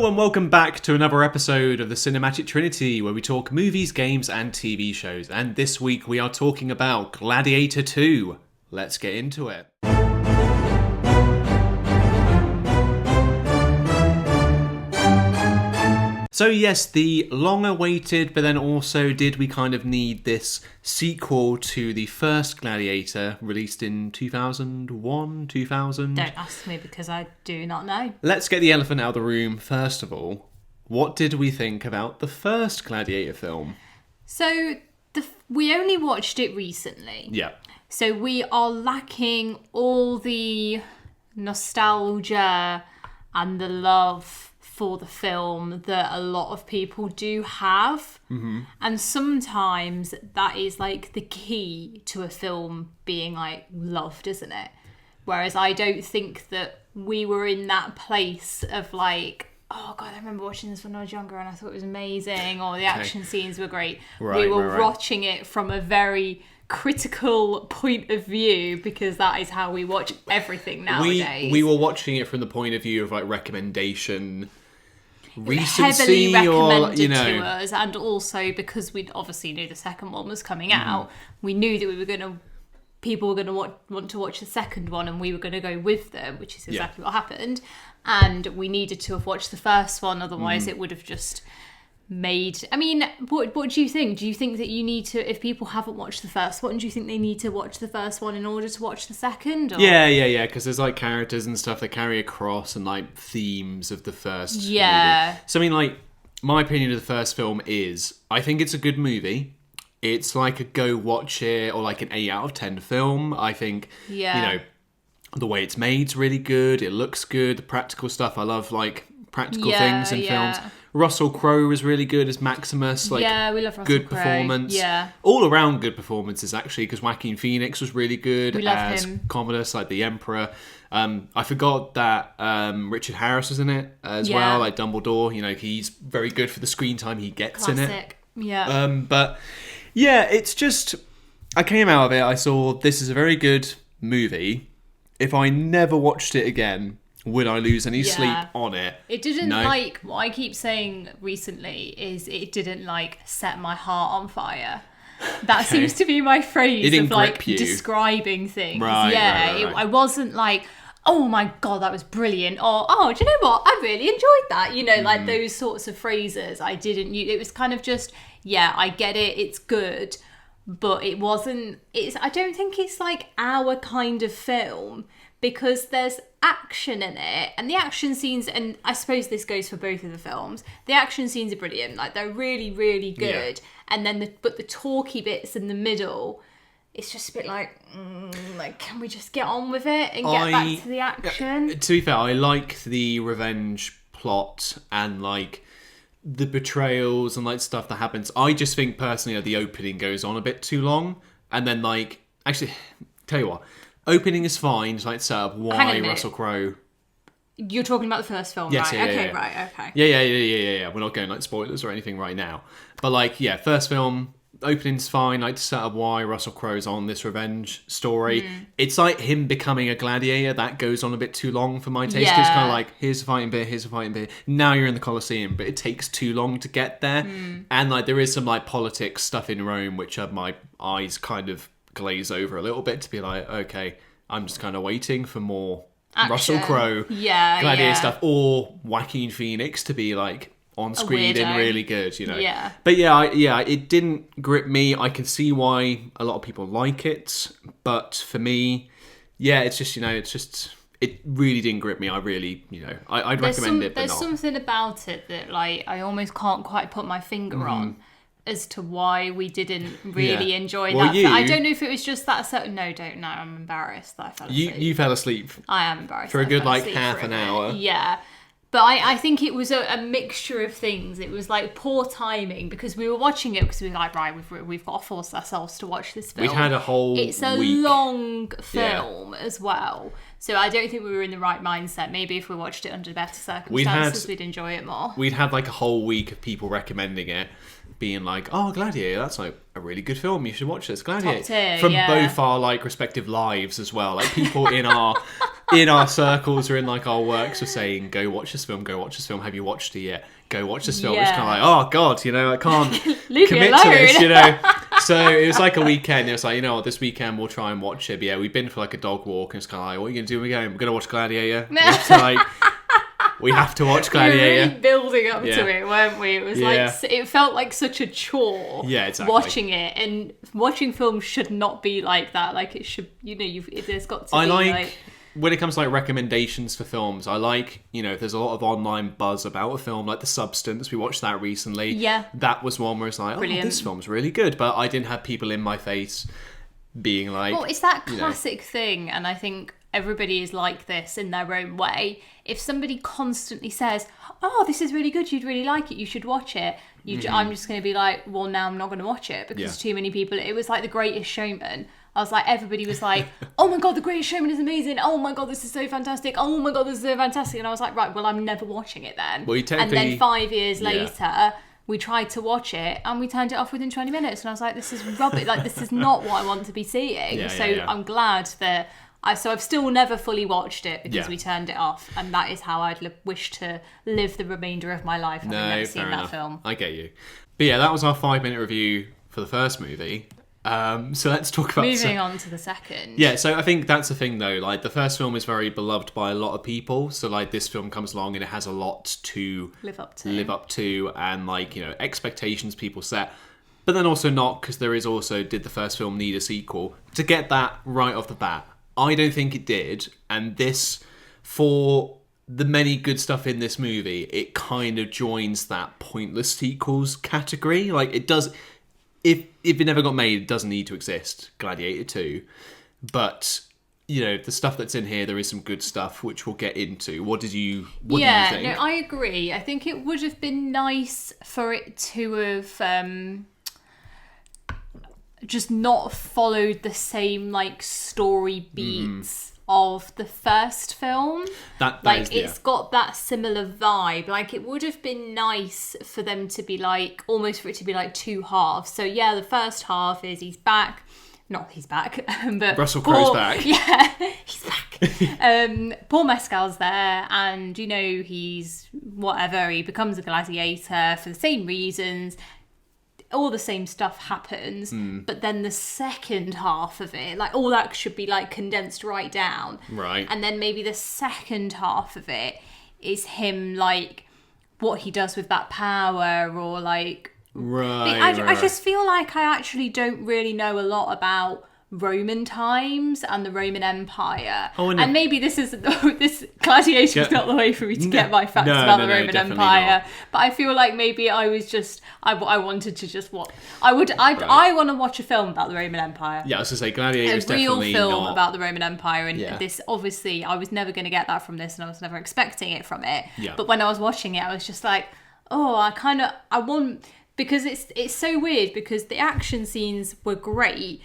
Hello and welcome back to another episode of the Cinematic Trinity, where we talk movies, games and TV shows. And this week we are talking about Gladiator 2. Let's get into it. So yes, the long-awaited, but then also did we kind of need this sequel to the first Gladiator, released in 2001, 2000? Don't ask me because I do not know. Let's get the elephant out of the room first of all. What did we think about the first Gladiator film? So, we only watched it recently. Yeah. So we are lacking all the nostalgia and the love for the film that a lot of people do have. Mm-hmm. And sometimes that is like the key to a film being like loved, isn't it? Whereas I don't think that we were in that place of like, oh God, I remember watching this when I was younger and I thought it was amazing, or the action scenes were great. We were watching it from a very critical point of view because that is how we watch everything nowadays. We were watching it from the point of view of like recommendation, recency, heavily recommended or, you know, to us, and also because we obviously knew the second one was coming out, we knew that people were going to want to watch the second one, and we were going to go with them, which is exactly what happened. And we needed to have watched the first one, otherwise it would have just made... I mean, what do you think? Do you think that you need to, if people haven't watched the first one, do you think they need to watch the first one in order to watch the second? Or? Yeah, because there's like characters and stuff that carry across and like themes of the first movie. So I mean, like, my opinion of the first film is, I think it's a good movie. It's like a go watch it, or like an 8 out of 10 film. I think, you know, the way it's made's really good. It looks good. The practical stuff, I love like practical things in films. Russell Crowe was really good as Maximus. Like, we love Russell good Crowe. performance. Yeah. All around good performances, actually, because Joaquin Phoenix was really good We love as him. Commodus, like the Emperor. I forgot that Richard Harris was in it as well, like Dumbledore. You know, he's very good for the screen time he gets in it. Classic. Yeah. But yeah, it's just, I came out of it, I saw this is a very good movie. If I never watched it again, would I lose any sleep on it? It didn't like, what I keep saying recently is it didn't like set my heart on fire. That seems to be my phrase of like describing things. Right. I wasn't like, oh my God, that was brilliant. Or, oh, do you know what? I really enjoyed that. You know, like those sorts of phrases I didn't use. It was kind of just, I get it. It's good. But it wasn't, I don't think it's like our kind of film, because there's action in it, and the action scenes, and I suppose this goes for both of the films, the action scenes are brilliant, like they're really, really good. And then the talky bits in the middle, it's just a bit like can we just get on with it and get back to the action? To be fair, I like the revenge plot and like the betrayals and like stuff that happens. I just think personally that the opening goes on a bit too long, and then like, actually, tell you what, opening is fine to like set up why Russell Crowe. You're talking about the first film, yes, right? Okay. Yeah. We're not going like spoilers or anything right now. But like, first film, opening's fine, like to set up why Russell Crowe's on this revenge story. It's like him becoming a gladiator, that goes on a bit too long for my taste. It's kind of like, here's a fighting bit, now you're in the Colosseum, but it takes too long to get there. And like, there is some like politics stuff in Rome, which my eyes kind of glaze over a little bit to be like, okay, I'm just kind of waiting for more action. Russell Crowe gladiator stuff, or Joaquin Phoenix to be like on screen and really good, you know. But it didn't grip me. I can see why a lot of people like it, but for me, it's just, it really didn't grip me. I really, I'd recommend it, but there's something about it that like I almost can't quite put my finger on as to why we didn't really enjoy that. I don't know if it was just that certain... No, don't know. I'm embarrassed that I fell asleep. You fell asleep. I am embarrassed. For a good like half an hour. Yeah. But I think it was a mixture of things. It was like poor timing, because we were watching it because we were like, right, we've got to force ourselves to watch this film. We had a whole It's a long film as well. So I don't think we were in the right mindset. Maybe if we watched it under better circumstances, we'd enjoy it more. We'd had like a whole week of people recommending it, being like, "Oh, Gladiator, that's like a really good film. You should watch this." Gladiator, Top tier, from yeah. both our like respective lives as well. Like people in our circles or in like our works were saying, "Go watch this film. Go watch this film. Have you watched it yet? Go watch this film." It's kind of like, "Oh God, you know, I can't Leave me commit to this," alone. you know. So it was like a weekend. It was like, you know what, this weekend we'll try and watch it. But yeah, we've been for like a dog walk, and it's kind of like, what are you gonna do? We're gonna watch Gladiator. We have to watch We were Gladiator. really building up Yeah. to it, weren't we? It was Yeah. like, it felt like such a chore. Yeah, exactly. Watching it, and watching films should not be like that. Like it should, you know, there's got to I be like when it comes to like recommendations for films. I like, you know, if there's a lot of online buzz about a film, like The Substance. We watched that recently. Yeah. That was one where it's like, Brilliant. oh, this film's really good, but I didn't have people in my face being like, Well, it's that you know. classic thing, and I think everybody is like this in their own way. If somebody constantly says, "Oh, this is really good, you'd really like it, you should watch it," I'm just going to be like, "Well, now I'm not going to watch it because Yeah. too many people." It was like The Greatest Showman. I was like, everybody was like, "Oh my God, The Greatest Showman is amazing. Oh my God, this is so fantastic. Oh my God, this is so fantastic." And I was like, right, well, I'm never watching it then. Well, you and then technically- 5 years Yeah. later, we tried to watch it and we turned it off within 20 minutes. And I was like, this is rubbish. Like, this is not what I want to be seeing. Yeah, so yeah. I'm glad that I've still never fully watched it because Yeah. we turned it off. And that is how I'd wish to live the remainder of my life, having never seen fair that enough. film. I get you. But yeah, that was our 5-minute review for the first movie. So let's talk about Moving on to the second. Yeah, so I think that's the thing though. Like the first film is very beloved by a lot of people. So like this film comes along and it has a lot to Live up to. and like, you know, expectations people set. But then also not, because there is also, did the first film need a sequel? To get that right off the bat, I don't think it did. And this, for the many good stuff in this movie, it kind of joins that pointless sequels category. Like it does, if it never got made, it doesn't need to exist, Gladiator 2. But, you know, the stuff that's in here, there is some good stuff, which we'll get into. What do you think? No, I agree. I think it would have been nice for it to have just not followed the same like story beats of the first film. That Like is, it's got that similar vibe. Like it would have been nice for them to be like, almost for it to be like two halves. So yeah, the first half is he's back. Not he's back, but Russell Crowe's back. Yeah, he's back. Paul Mescal's there, and you know he's whatever. He becomes a gladiator for the same reasons. All the same stuff happens, but then the second half of it, like all that should be like condensed right down. Right. And then maybe the second half of it is him like what he does with that power, or like I just feel like I actually don't really know a lot about Roman times and the Roman Empire. Oh, no. And maybe this is this Gladiator's not the way for me to get my facts about the Roman definitely Empire. not. But I feel like maybe I was just I wanted to just watch. I want to watch a film about the Roman Empire. Yeah, I was going to say, Gladiator is A real definitely film not... about the Roman Empire, and Yeah. this obviously I was never going to get that from this, and I was never expecting it from it. Yeah. But when I was watching it, I was just like, oh, I want, because it's so weird because the action scenes were great,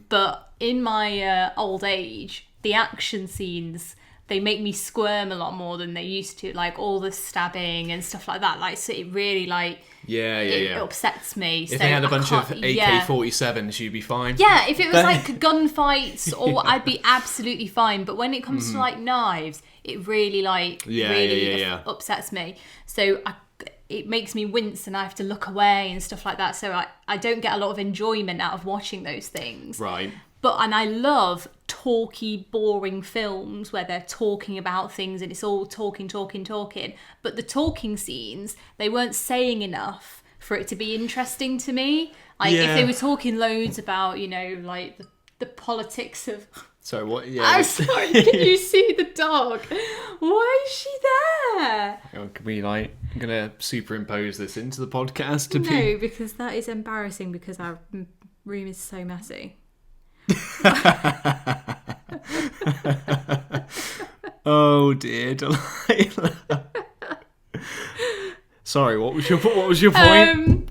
but in my old age, the action scenes, they make me squirm a lot more than they used to, like all the stabbing and stuff like that. Like, so it really like it upsets me. If they had a bunch of yeah. AK-47s, you'd be fine. Yeah, if it was like gunfights, or I'd be absolutely fine. But when it comes to like knives, it really upsets me. So it makes me wince, and I have to look away and stuff like that. So I don't get a lot of enjoyment out of watching those things. Right. And I love talky, boring films where they're talking about things and it's all talking. But the talking scenes, they weren't saying enough for it to be interesting to me. Like if they were talking loads about, you know, like the politics of... Sorry, what? Yeah. I'm sorry, can you see the dog? Why is she there? Can we like... I'm going to superimpose this into the podcast to be... No, because that is embarrassing because our room is so messy. Oh dear, Delilah. Sorry, what was your point?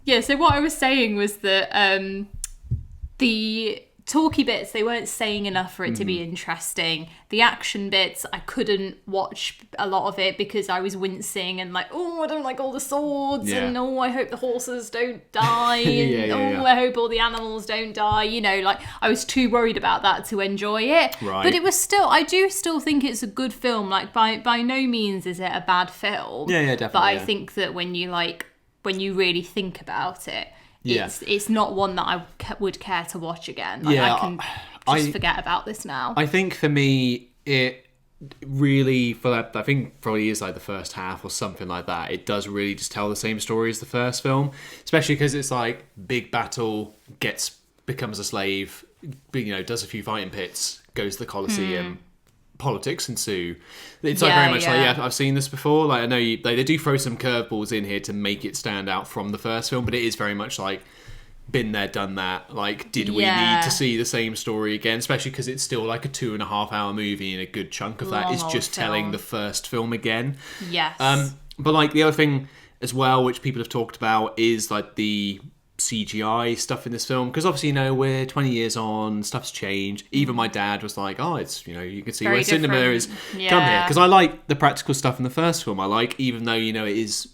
Yeah, so what I was saying was that the talky bits, they weren't saying enough for it to be interesting. The action bits, I couldn't watch a lot of it because I was wincing and like, oh, I don't like all the swords, and oh, I hope the horses don't die, and I hope all the animals don't die. You know, like I was too worried about that to enjoy it. Right. But it was still, I do still think it's a good film. Like by no means is it a bad film. Yeah, definitely. But I think that when you really think about it, it's not one that I would care to watch again. Like, I can just forget about this now. I think for me, it really, I think probably is like the first half or something like that. It does really just tell the same story as the first film, especially because it's like big battle, becomes a slave, does a few fighting pits, goes to the Colosseum. Politics ensue. It's like very much like, I've seen this before. Like I know they do throw some curveballs in here to make it stand out from the first film, but it is very much like been there, done that. Like, did we need to see the same story again? Especially because it's still like a 2.5 hour movie, and a good chunk of that is just telling the first film again. Yes. But like the other thing as well, which people have talked about, is like the CGI stuff in this film, because obviously we're 20 years on, stuff's changed. Even my dad was like, oh, it's you can see very where cinema is come here, because I like the practical stuff in the first film. I like, even though it is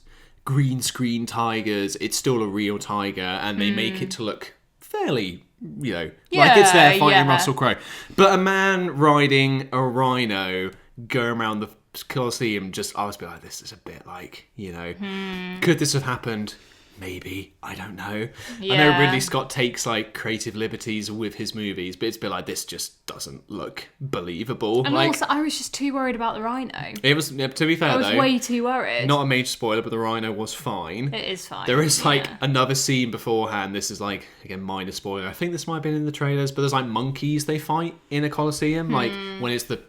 green screen tigers, it's still a real tiger, and they make it to look fairly like it's there fighting Russell Crowe. But a man riding a rhino going around the Colosseum, I was a bit like, this is a bit like could this have happened? Maybe. I don't know. I know Ridley Scott takes like creative liberties with his movies, but it's a bit like, this just doesn't look believable. And also, I was just too worried about the rhino. It was, to be fair, I was way too worried. Not a major spoiler, but the rhino was fine. It is fine. There is like another scene beforehand. This is like, again, minor spoiler. I think this might have been in the trailers, but there's like monkeys they fight in a Colosseum, like when it's the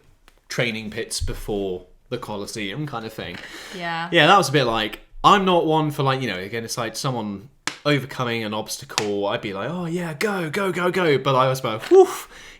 training pits before the Colosseum kind of thing. Yeah. Yeah, that was a bit like, I'm not one for like, again, it's like someone overcoming an obstacle. I'd be like, oh yeah, go. But I was like, whew,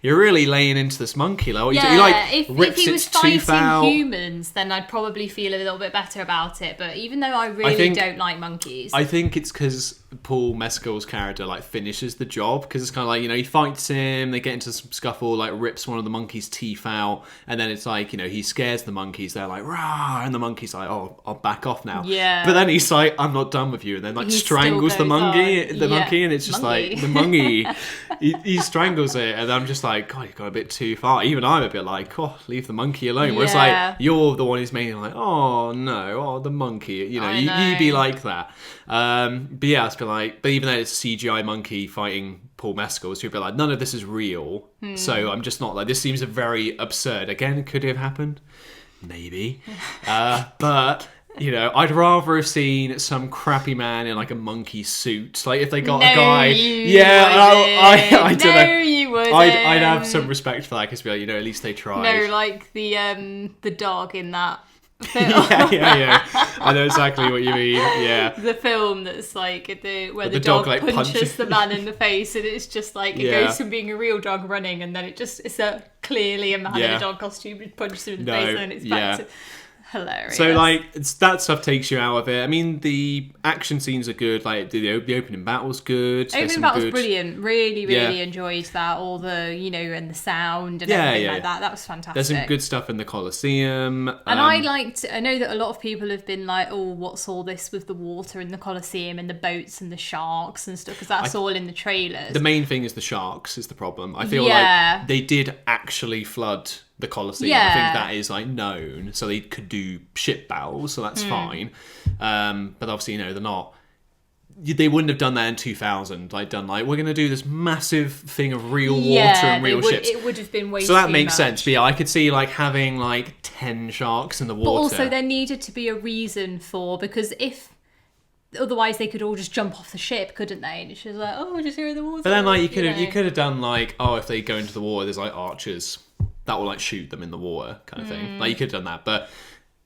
you're really laying into this monkey. Like, if he was fighting humans, then I'd probably feel a little bit better about it. But even though I really don't like monkeys. I think it's because Paul Mescal's character like finishes the job, because it's kind of like, he fights him, they get into some scuffle, like rips one of the monkey's teeth out, and then it's like, he scares the monkeys, they're like, rah, and the monkey's like, oh, I'll back off now. Yeah. But then he's like, I'm not done with you, and then like strangles the monkey, monkey, and it's just like, the monkey, he strangles it, and I'm just like, God, you've gone a bit too far. Even I'm a bit like, oh, leave the monkey alone. Whereas like, you're the one who's mainly like, oh no, the monkey, you'd be like that. But yeah, it's been like, but even though it's a CGI monkey fighting Paul Mescal, so you'd be like, none of this is real. So I'm just not like, this seems very absurd. Again, could it have happened? Maybe. But I'd rather have seen some crappy man in like a monkey suit. Like if they got a guy, I don't know. You wouldn't. I'd have some respect for that, because at least they tried. No, like the dog in that film. yeah. I know exactly what you mean. Yeah. The film that's like where the dog like punches the man in the face, and it's just like it goes from being a real dog running, and then it's clearly a man in a dog costume who punches him in the face, and then it's back to hilarious. So like that stuff takes you out of it. I mean, the action scenes are good. Like the opening battle's good. Opening battle's brilliant. Really enjoyed that. All the and the sound and everything like that. That was fantastic. There's some good stuff in the Colosseum. And I know that a lot of people have been like, oh, what's all this with the water in the Colosseum and the boats and the sharks and stuff, because that's all in the trailers. The main thing is the sharks is the problem. I feel like they did actually flood the Colosseum. I think that is like known, so they could do ship battles, so that's fine. But obviously, they're not. They wouldn't have done that in 2000. We're going to do this massive thing of real water and real ships. It would have been way so that too makes much. sense. But yeah, I could see like having like 10 sharks in the water. But also, there needed to be a reason because otherwise they could all just jump off the ship, couldn't they? And it's just like, oh, just here in the water. But then like you could have done like, oh, if they go into the water, there's like archers that will like shoot them in the the kind of thing. Like you could have done that, but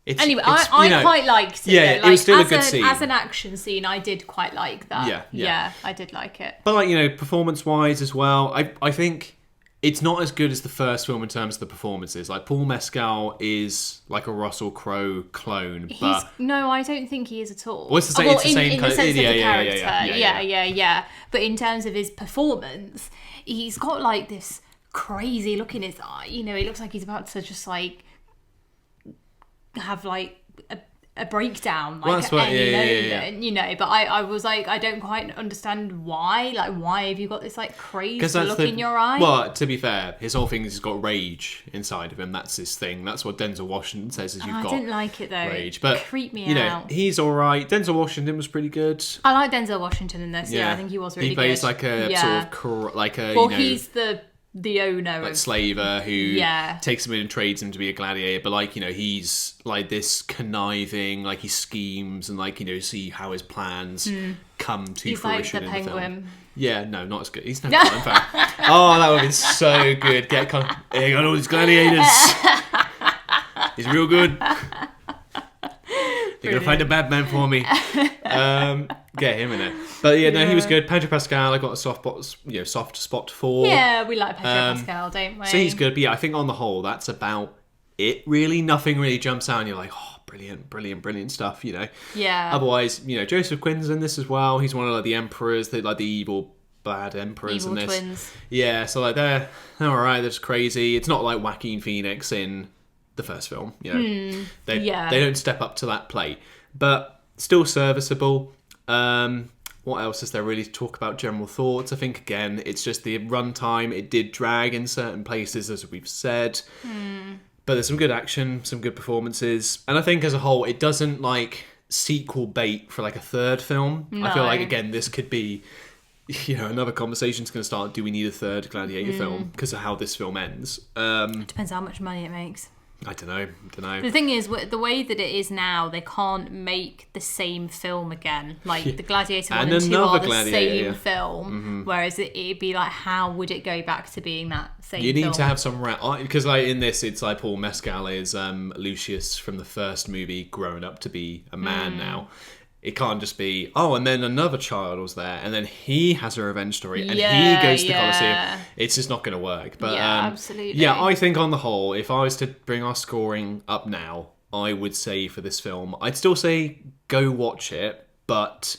anyway, I quite liked it. Yeah, it was still a good scene. As an action scene, I did quite like that. Yeah, I did like it. But like performance wise as well, I think it's not as good as the first film in terms of the performances. Like, Paul Mescal is like a Russell Crowe clone, but No, I don't think he is at all. Well, it's the same- it's the same in kind the of- sense yeah, of the yeah, yeah, character. yeah. Yeah. But in terms of his performance, he's got like this crazy look in his eye. You know, he looks like he's about to just like have like a breakdown, like that's at what- any yeah. moment, you know. But I was like, I don't quite understand why. Like, why have you got this like crazy look in your eye? Well, to be fair, his whole thing is he's got rage inside of him. That's his thing. That's what Denzel Washington says, is you've I got didn't like it though. rage. But It creeped me you know, out. he's all right. Denzel Washington was pretty good. I like Denzel Washington in this. Yeah, I think he was really He plays good. like a sort of like a Well, you know, he's the owner like of slaver who Yeah. takes him in and trades him to be a gladiator, but like, you know, he's like this conniving, like he schemes and like, you know, see how his plans come to He's like fruition the in the film. Penguin. Yeah, no, not as good. He's no fun, in fact. Oh, that would have been so good. Here got all these gladiators. He's real good. They're gonna find a bad man for me. Get him in it. But yeah, no, he was good. Pedro Pascal, I got a soft spot for. Yeah, we like Pedro Pascal, don't we? So he's good. But yeah, I think on the whole, that's about it. Really, nothing really jumps out, and you're like, oh, brilliant stuff. You know. Yeah. Otherwise, you know, Joseph Quinn's in this as well. He's one of like the emperors, like the evil bad emperors Evil in this. twins. Yeah, so like they're all right. They're just crazy. It's not like Joaquin Phoenix in the first film. You know, they don't step up to that plate, but still serviceable. What else is there really to talk about? General thoughts. I think again, it's just the runtime. It did drag in certain places, as we've said. But there's some good action, some good performances, and I think as a whole, it doesn't like sequel bait for like a third film. I feel like again, this could be, you know, another conversation's going to start. Do we need a third Gladiator film because of how this film ends? Depends how much money it makes. I don't know. The thing is, the way that it is now, they can't make the same film again. Like, the Gladiator 1 and 2 are the same film. Whereas it'd be like, how would it go back to being that same film? You need to have some... Because like in this, it's like Paul Mescal is Lucius from the first movie grown up to be a man now. It can't just be, and then another child was there, and then he has a revenge story, and he goes to the Colosseum. It's just not going to work. But absolutely. Yeah, I think on the whole, if I was to bring our scoring up now, I would say for this film, I'd still say go watch it, but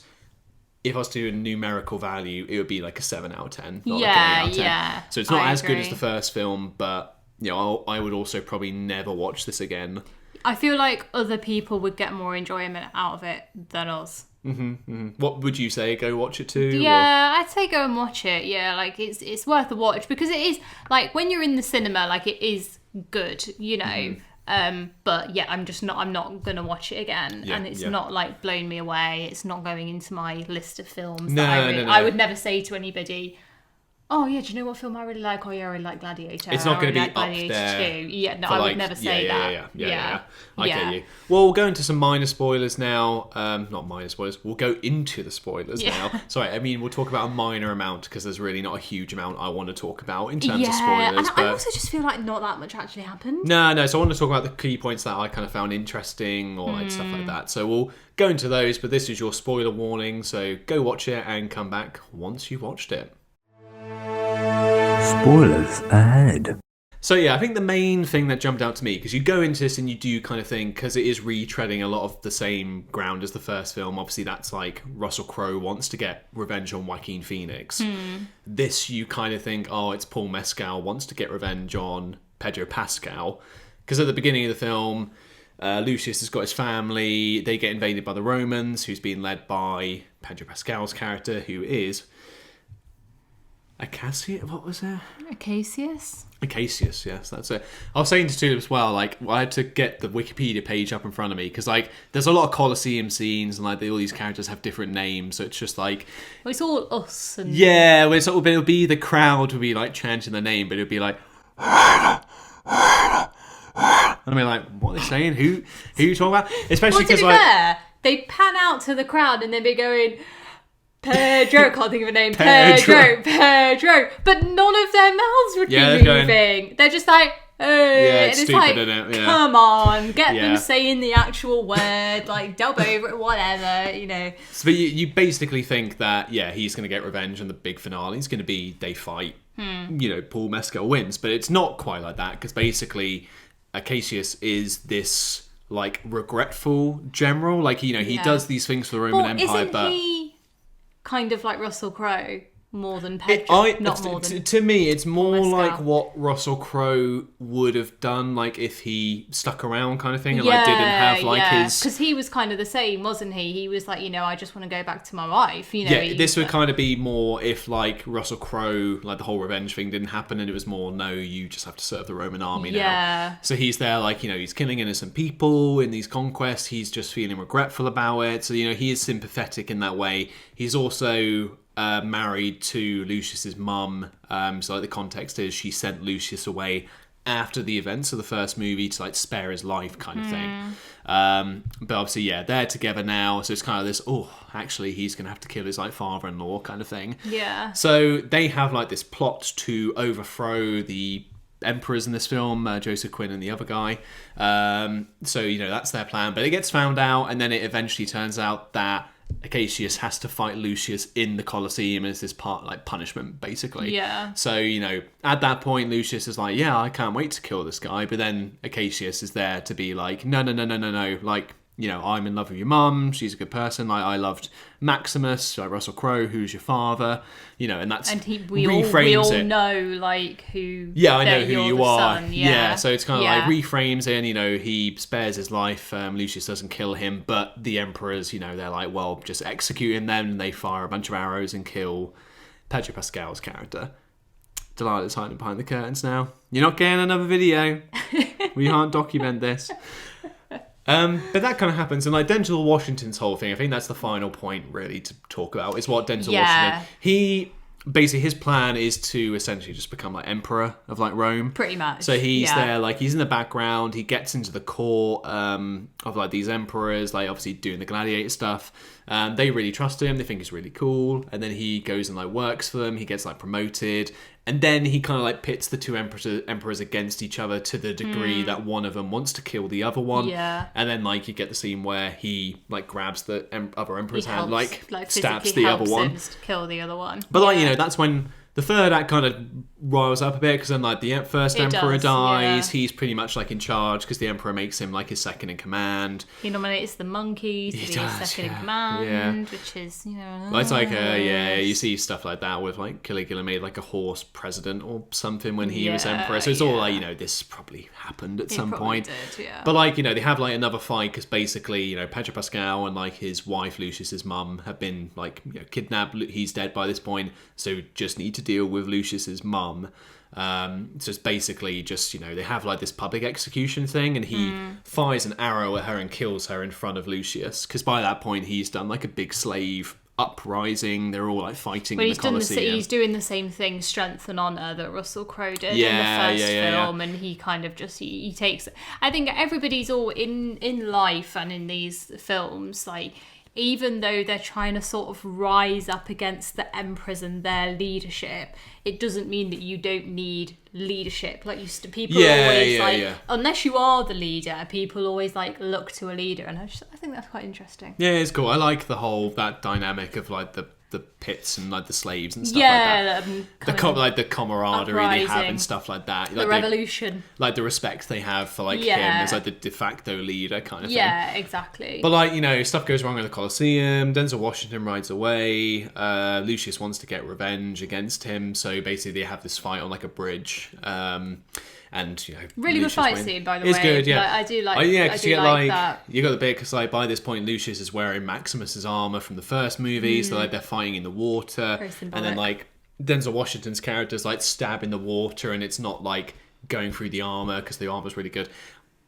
if I was to do a numerical value, it would be like a 7 out of 10. Not like an 8 out of 10. Yeah. So it's not I as good as agree. the first film, but you know, I would also probably never watch this again. I feel like other people would get more enjoyment out of it than us. What would you say? Go watch it too? Yeah, I'd say go and watch it. Yeah, like it's worth a watch because it is like when you're in the cinema, like it is good, you know. But yeah, I'm not gonna watch it again, and it's not like blown me away. It's not going into my list of films. No, I would never say to anybody, "Oh yeah, do you know what film I really like? Oh yeah, I really like Gladiator." It's not going to be like up Gladiator there. 2. Yeah, no, I would never say that. Yeah. I get you. Well, we'll go into some minor spoilers now. Not minor spoilers. We'll go into the spoilers now. Sorry, I mean, we'll talk about a minor amount because there's really not a huge amount I want to talk about in terms of spoilers. And I also just feel like not that much actually happened. No. So I want to talk about the key points that I kind of found interesting or like stuff like that. So we'll go into those, but this is your spoiler warning. So go watch it and come back once you've watched it. Spoilers ahead. So yeah, I think the main thing that jumped out to me, because you go into this and you do kind of think, because it is retreading a lot of the same ground as the first film, obviously that's like Russell Crowe wants to get revenge on Joaquin Phoenix. This you kind of think, it's Paul Mescal wants to get revenge on Pedro Pascal. Because at the beginning of the film, Lucius has got his family, they get invaded by the Romans, who's being led by Pedro Pascal's character, who is... What was it? Acacius, yes, that's it. I was saying to Tulip as well, like, I had to get the Wikipedia page up in front of me, because, like, there's a lot of Colosseum scenes, and, like, all these characters have different names, so it's just, like... Well, it's all us. And... Yeah, well, it'll be the crowd would be, like, chanting the name, but it'll be like... And I'll be like, what are they saying? Who are you talking about? Especially Well, to because, be like... fair, they pan out to the crowd and then be going... Pedro, can't think of a name. Pedro. Pedro. But none of their mouths would Yeah, be they're moving. They're just like, it's and it's stupid, like, isn't it? Yeah. come on, get Yeah. them saying the actual word, like dub over it, whatever, you know. So you basically think that, yeah, he's going to get revenge, and the big finale is going to be they fight. You know, Paul Mescal wins, but it's not quite like that, because basically Acacius is this like regretful general. Like, you know, he Yeah. does these things for the Roman Well, Empire, isn't but he kind of like Russell Crowe more than Pedro? Not more than to me, it's more Mescal. like what Russell Crowe would have done, like if he stuck around, kind of thing, and like didn't have like his. because he was kind of the same, wasn't he? He was like, you know, I just want to go back to my wife. You know, Yeah, this would kind of be more if like Russell Crowe, like the whole revenge thing didn't happen, and it was more, no, you just have to serve the Roman army now. Yeah. So he's there, like, you know, he's killing innocent people in these conquests. He's just feeling regretful about it. So, you know, he is sympathetic in that way. He's also married to Lucius's mum. So like the context is she sent Lucius away after the events of the first movie to like spare his life, kind of thing. But obviously, yeah, they're together now, so it's kind of this, oh, actually he's gonna have to kill his like father-in-law kind of thing. Yeah. So they have like this plot to overthrow the emperors in this film, Joseph Quinn and the other guy. So, you know, that's their plan, but it gets found out, and then it eventually turns out that Acacius has to fight Lucius in the Colosseum as this part, like, punishment, basically. Yeah. So, you know, at that point, Lucius is like, yeah, I can't wait to kill this guy. But then Acacius is there to be like, no. Like, you know, I'm in love with your mum. She's a good person. Like, I loved Maximus, like Russell Crowe, who's your father. You know, and that's And we reframes all it. know, like, who... Yeah, I know that who you're you the are. son. Yeah, so it's kind of Yeah. like reframes it, and, you know, he spares his life. Lucius doesn't kill him, but the emperors, you know, they're like, well, just execute him then, and they fire a bunch of arrows and kill Pedro Pascal's character. Delilah's hiding behind the curtains now. You're not getting another video. We can't document this. But that kind of happens, and like Denzel Washington's whole thing, I think that's the final point really to talk about, is what Denzel Yeah. Washington, basically his plan is to essentially just become like emperor of like Rome. Pretty much. So he's yeah. there, like he's in the background, he gets into the court of like these emperors, like obviously doing the gladiator stuff. They really trust him, they think he's really cool, and then he goes and like works for them, he gets like promoted, and then he kind of like pits the two emperors against each other to the degree that one of them wants to kill the other one. Yeah. And then like you get the scene where he like grabs the other emperor's He hand, helps, like stabs physically the other helps one. him to kill the other one. But like, Yeah. you know, that's when the third act kind of riles up a bit, because then like the first It emperor does, dies. yeah. He's pretty much like in charge because the emperor makes him like his second in command. He nominates the monkeys to He be does, his second in yeah. command, which is, you know... It's like yeah, you see stuff like that with like Caligula made like a horse president or something when he was Yeah, emperor. So it's all yeah. like, you know, this probably happened at some probably point. did, yeah. But like, you know, they have like another fight because basically, you know, Pedro Pascal and like his wife Lucius's mum have been like, you know, kidnapped. He's dead by this point, so just need to deal with Lucius's mum. So it's basically just, you know, they have like this public execution thing, and he fires an arrow at her and kills her in front of Lucius, because by that point he's done like a big slave uprising. They're all like fighting But in he's the done Colosseum. he's doing the same thing, Strength and Honor, that Russell Crowe did in Yeah, the first yeah. film, and he kind of just he takes. I think everybody's all in life and in these films, like, even though they're trying to sort of rise up against the emperors and their leadership, it doesn't mean that you don't need leadership. Like, people Yeah, always yeah, like, yeah. unless you are the leader, people always like look to a leader, and I think that's quite interesting. Yeah, it's cool. I like the whole that dynamic of like the pits and like the slaves and stuff like that. Like the camaraderie they have uprising. and stuff like that. The Like revolution. like the respect they have for like him Yeah. as like the de facto leader kind of thing. Yeah, exactly. But like, you know, stuff goes wrong at the Colosseum. Denzel Washington rides away. Lucius wants to get revenge against him, so basically they have this fight on like a bridge. And, you know, Really good Lucius fight wins. scene, by the It's way. good, yeah. Like, I do like. yeah, 'cause because you get like that. you got the bit because like by this point Lucius is wearing Maximus's armor from the first movie, so like they're fighting in the water, Very and then symbolic. like Denzel Washington's character's like stabbing the water, and it's not like going through the armor because the armor's really good.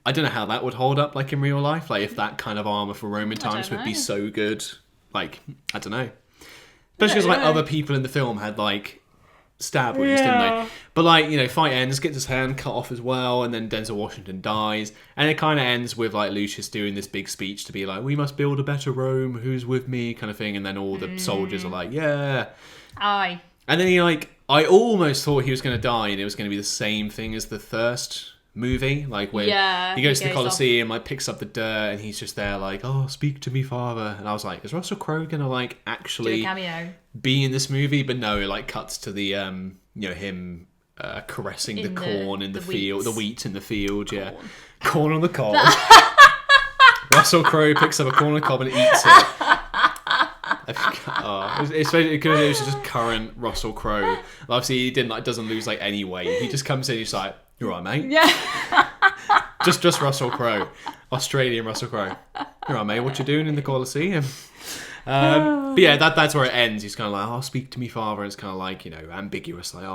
I don't know how that would hold up like in real life, like if that kind of armor for Roman times would be know. so good. Like, I don't know. Especially because like other people in the film had like stab wounds, didn't they? But like, you know, fight ends, gets his hand cut off as well, and then Denzel Washington dies, and it kind of ends with like Lucius doing this big speech to be like, we must build a better Rome, who's with me, kind of thing, and then all the soldiers are like, yeah. Aye. And then he like, I almost thought he was going to die and it was going to be the same thing as the first movie, like where Yeah, he goes he to the goes Colosseum, like picks up the dirt, and he's just there like, oh, speak to me, father. And I was like, is Russell Crowe gonna like Do actually a cameo. be in this movie? But no, it like cuts to the him caressing the In the- corn in the field, wheats. the wheat in the field, yeah, corn on the cob. Russell Crowe picks up a corn on the cob and eats it. It was just current Russell Crowe. Obviously, he doesn't lose like any weight. He just comes in, he's like, "You all right, mate?" Yeah. just Russell Crowe, Australian Russell Crowe. "You all right, mate? What you doing in the Colosseum?" But yeah, that's where it ends. He's kind of like, "Oh, speak to me, father." And it's kind of like, ambiguous. Like,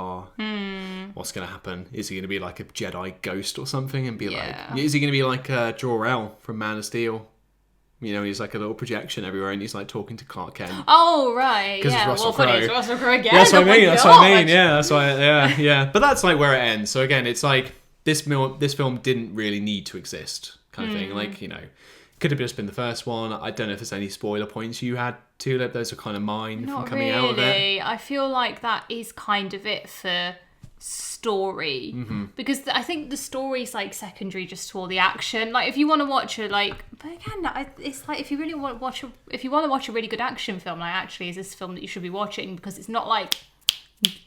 what's going to happen? Is he going to be like a Jedi ghost or something? And be Yeah. like, is he going to be like Jor-El from Man of Steel? He's like a little projection everywhere, and he's like talking to Clark Kent. Oh right, 'Cause it's yeah. Russell Well, funny, Crowe. it's Russell Crowe again. That's what Oh I mean. my That's what I mean. God. Yeah, that's why. Yeah. But that's like where it ends. So again, it's like this film didn't really need to exist, kind of thing. Like could have just been the first one. I don't know if there's any spoiler points you had, Tulip. Those are kind of mine Not from coming really. out of it. I feel like that is kind of it for story because I think the story's like secondary just to all the action. Like if you want to watch but again, it's like if you really want to watch a really good action film, like actually is this film that you should be watching because it's not like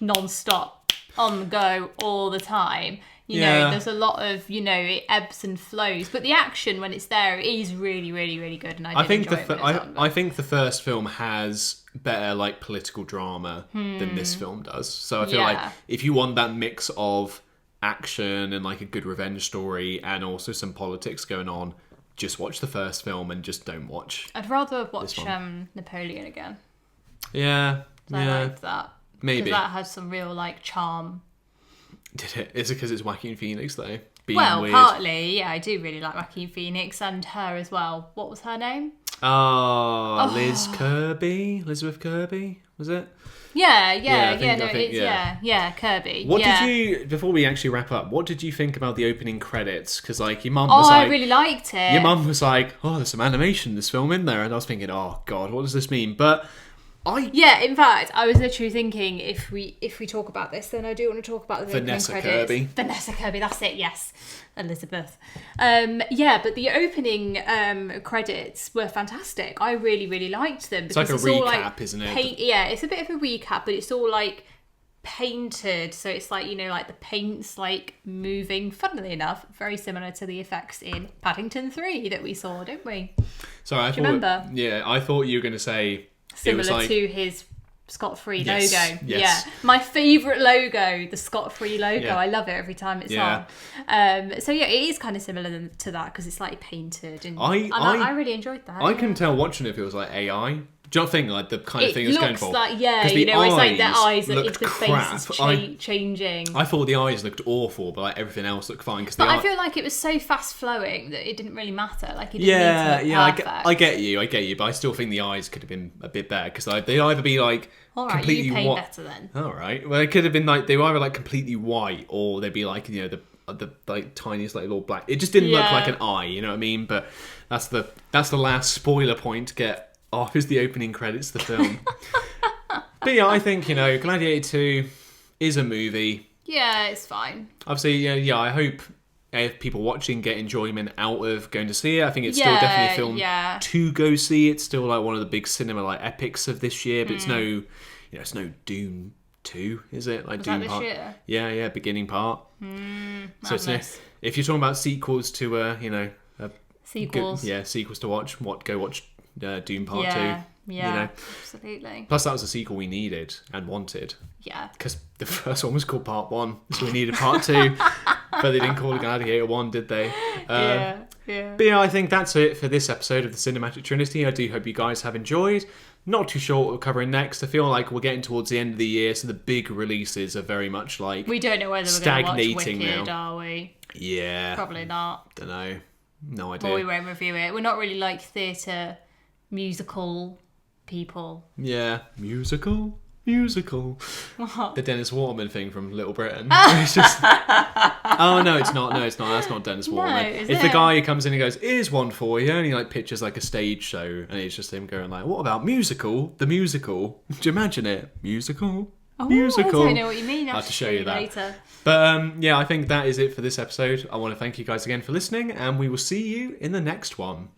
non-stop on the go all the time. You know, there's a lot of, it ebbs and flows. But the action, when it's there, it is really, really, really good. And I think enjoy it when it's on. I think the first film has better like political drama than this film does. So I feel like Yeah. if you want that mix of action and like a good revenge story and also some politics going on, just watch the first film and just don't watch. I'd rather watch one. Napoleon again. Yeah, I liked that. maybe. Because that had some real, charm. Did it? Is it because it's Joaquin Phoenix though? Being Well, weird. partly, yeah, I do really like Joaquin Phoenix and her as well. What was her name? Liz Kirby, Elizabeth Kirby, was it? Yeah, I think, yeah, Kirby. What yeah. did you? Before we actually wrap up, what did you think about the opening credits? Because like your mum Oh, was I like, really liked it. your mum was like, "Oh, there's some animation in this film in there," and I was thinking, "Oh God, what does this mean?" But Yeah, in fact, I was literally thinking if we talk about this, then I do want to talk about the Vanessa opening credits. Kirby. Vanessa Kirby, that's it. Yes, Elizabeth. Yeah, but the opening credits were fantastic. I really, really liked them. It's like a all, recap, isn't it? Yeah, it's a bit of a recap, but it's all like painted, so it's like like the paint's like moving. Funnily enough, very similar to the effects in Paddington 3 that we saw, didn't we? sorry, I Do thought. you remember? Yeah, I thought you were going to say Similar it was like, to his Scot-free Yes, logo. yes. Yeah. My favourite logo, the Scot-free logo. Yeah. I love it every time it's Yeah. on. So yeah, it is kind of similar to that because it's like painted. And I really enjoyed that. I can tell watching it if it was like AI. Do you not think like the kind of It thing it's going looks for? like, yeah, 'Cause the it's like their eyes, looked the crap. face is I changing. I thought the eyes looked awful, but like everything else looked fine. But I feel like it was so fast flowing that it didn't really matter. Like it didn't Yeah, need to yeah, look perfect. I get you, but I still think the eyes could have been a bit better because like, they'd either be like All right, completely you paint white. better then. All right, well, it could have been like they were either like completely white or they'd be like the like tiniest like little black. It just didn't look Yeah. like an eye, you know what I mean? But that's the last spoiler point to get off is the opening credits of the film. But yeah, I think Gladiator 2 is a movie. Yeah, it's fine. Obviously, I hope if people watching get enjoyment out of going to see it. I think it's still definitely a film to go see. It's still like one of the big cinema like epics of this year, but it's no, it's no Dune 2, is it? Like Was Dune that this part. year? Yeah, beginning part. So it's Madness. if you're talking about sequels to Sequels. sequels to watch. Go watch Dune Part Yeah, 2. yeah, absolutely. Plus, that was a sequel we needed and wanted Yeah. because the first one was called Part 1, so we needed Part 2. But they didn't call it Gladiator 1, did they? Yeah. But yeah, I think that's it for this episode of the Cinematic Trinity. I do hope you guys have enjoyed. Not too sure what we're covering next. I feel like we're getting towards the end of the year, so the big releases are very much like We don't know whether we're going to watch stagnating Wicked, now. are we? Yeah, Probably not. don't know, no idea. Or we won't review it. We're not really like theatre musical people. Yeah, musical. The Dennis Waterman thing from Little Britain. It's just... Oh no, it's not. That's not Dennis Waterman. is It's the it? guy who comes in and goes, "Here's one for you," and he like pictures like a stage show, and it's just him going like, "What about musical? The musical? Do you imagine it? Musical? musical. I don't know what you mean. I'll have to show you that. later. But yeah, I think that is it for this episode. I want to thank you guys again for listening, and we will see you in the next one.